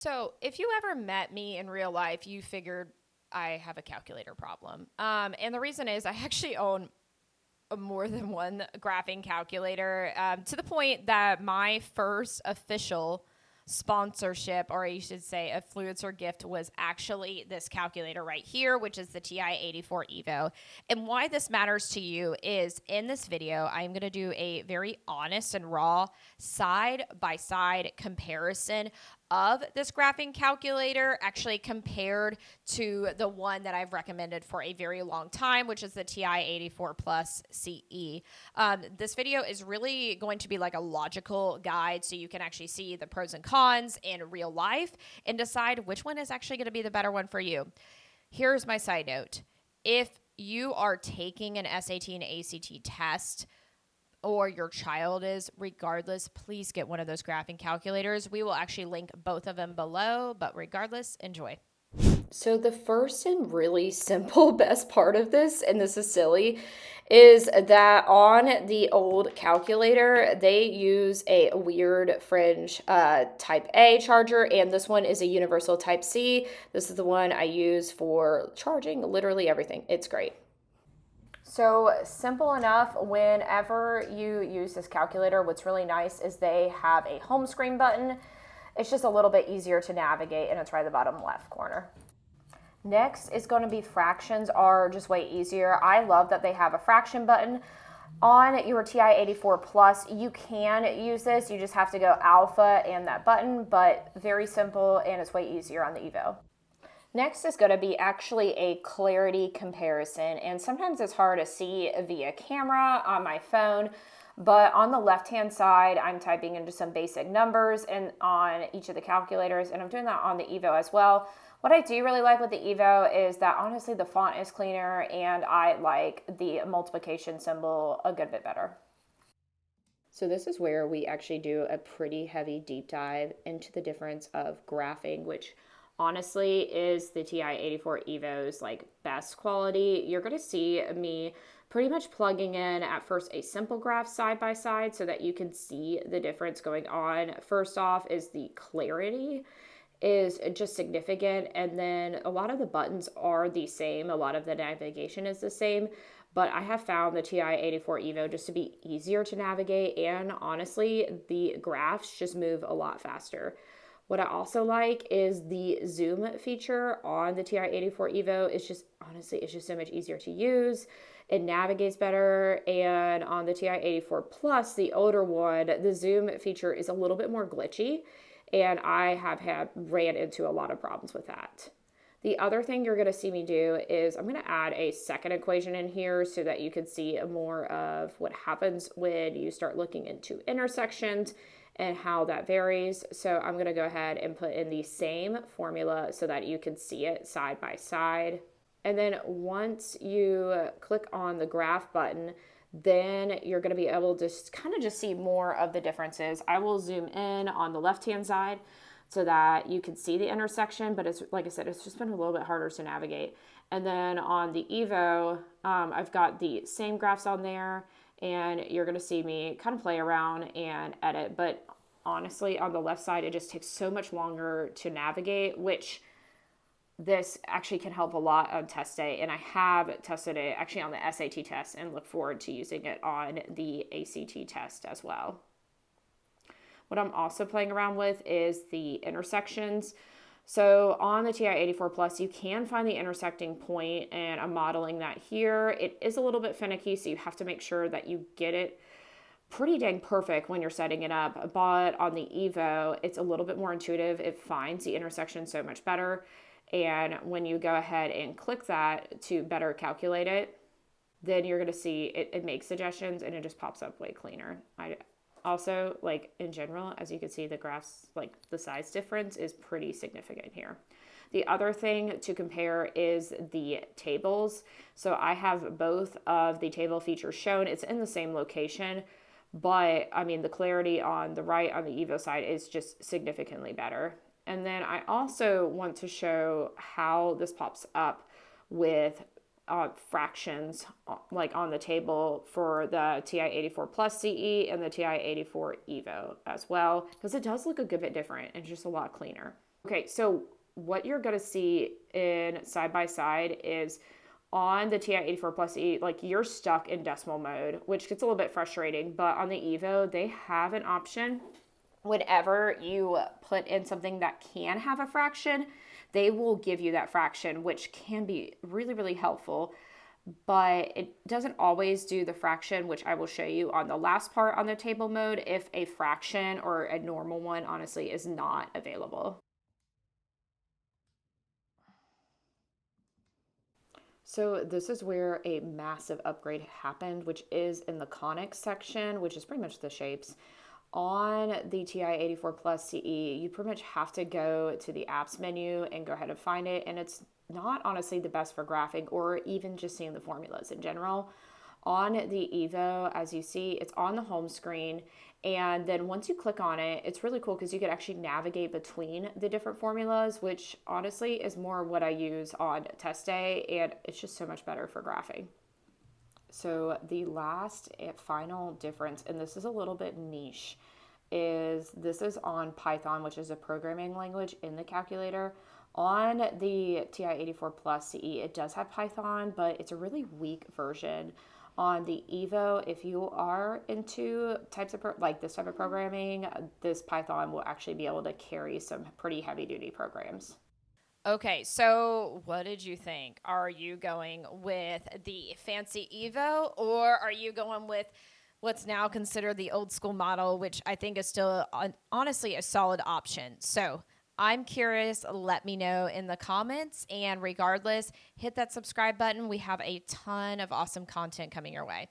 So, if you ever met me in real life, you figured I have a calculator problem. And the reason is I actually own more than one graphing calculator, to the point that my first official sponsorship, or you should say influencer gift, was actually this calculator right here, which is the TI-84 Evo. And why this matters to you is in this video, I'm going to do a very honest and raw side-by-side comparison of this graphing calculator actually compared to the one that I've recommended for a very long time, which is the TI-84 Plus CE. This video is really going to be like a logical guide so you can actually see the pros and cons in real life and decide which one is actually going to be the better one for you. Here's my side note. If you are taking an SAT and ACT test, or your child is, regardless, please get one of those graphing calculators. We will actually link both of them below, but regardless, enjoy. So the first and really simple best part of this, and this is silly, is that on the old calculator, they use a weird fringe type A charger, and this one is a universal type C. This is the one I use for charging literally everything. It's great. So simple enough, whenever you use this calculator, what's really nice is they have a home screen button. It's just a little bit easier to navigate, and it's right at the bottom left corner. Next is going to be fractions are just way easier. I love that they have a fraction button. On your TI-84 Plus, you can use this. You just have to go alpha and that button, but very simple, and it's way easier on the Evo. Next is going to be actually a clarity comparison, and sometimes it's hard to see via camera on my phone, but on the left-hand side, I'm typing into some basic numbers and on each of the calculators, and I'm doing that on the Evo as well. What I do really like with the Evo is that honestly the font is cleaner, and I like the multiplication symbol a good bit better. So this is where we actually do a pretty heavy deep dive into the difference of graphing, which honestly is the TI-84 Evo's like best quality. You're going to see me pretty much plugging in at first a simple graph side by side so that you can see the difference going on. First off is the clarity is just significant, and then a lot of the buttons are the same, a lot of the navigation is the same, but I have found the TI-84 Evo just to be easier to navigate, and honestly the graphs just move a lot faster. What I also like is the zoom feature on the TI-84 Evo. It's just, honestly, it's just so much easier to use. It navigates better. And on the TI-84 Plus, the older one, the zoom feature is a little bit more glitchy. And I have ran into a lot of problems with that. The other thing you're going to see me do is I'm going to add a second equation in here so that you can see more of what happens when you start looking into intersections and how that varies. So I'm going to go ahead and put in the same formula so that you can see it side by side. And then once you click on the graph button, then you're going to be able to kind of just see more of the differences. I will zoom in on the left-hand side so that you can see the intersection, but it's like I said, it's just been a little bit harder to navigate. And then on the Evo, I've got the same graphs on there, and you're going to see me kind of play around and edit. But honestly, on the left side, it just takes so much longer to navigate, which this actually can help a lot on test day. And I have tested it actually on the SAT test and look forward to using it on the ACT test as well. What I'm also playing around with is the intersections. So on the TI-84 Plus, you can find the intersecting point, and I'm modeling that here. It is a little bit finicky, so you have to make sure that you get it pretty dang perfect when you're setting it up. But on the Evo, it's a little bit more intuitive. It finds the intersection so much better. And when you go ahead and click that to better calculate it, then you're going to see it makes suggestions, and it just pops up way cleaner. Also, like in general, as you can see, the graphs, like the size difference is pretty significant here. The other thing to compare is the tables. So I have both of the table features shown. It's in the same location, but I mean, the clarity on the right on the Evo side is just significantly better. And then I also want to show how this pops up with fractions like on the table for the TI-84 Plus CE and the TI-84 Evo as well, because it does look a good bit different and just a lot cleaner. Okay, so what you're going to see in side by side is on the TI-84 Plus E, like you're stuck in decimal mode, which gets a little bit frustrating. But on the Evo, they have an option. Whenever you put in something that can have a fraction, they will give you that fraction, which can be really, really helpful. But it doesn't always do the fraction, which I will show you on the last part on the table mode if a fraction or a normal one, honestly, is not available. So this is where a massive upgrade happened, which is in the conics section, which is pretty much the shapes. On the TI-84 Plus CE, you pretty much have to go to the apps menu and go ahead and find it. And it's not honestly the best for graphing or even just seeing the formulas in general. On the Evo, as you see, it's on the home screen. And then once you click on it, it's really cool because you can actually navigate between the different formulas, which honestly is more what I use on test day. And it's just so much better for graphing. So the last and final difference, and this is a little bit niche, is this is on Python, which is a programming language in the calculator. On the TI-84 Plus CE, it does have Python, but it's a really weak version. On the Evo, if you are into types of like this type of programming, this Python will actually be able to carry some pretty heavy duty programs. Okay, so what did you think? Are you going with the fancy Evo, or are you going with what's now considered the old school model, which I think is still honestly a solid option? So I'm curious. Let me know in the comments. And regardless, hit that subscribe button. We have a ton of awesome content coming your way.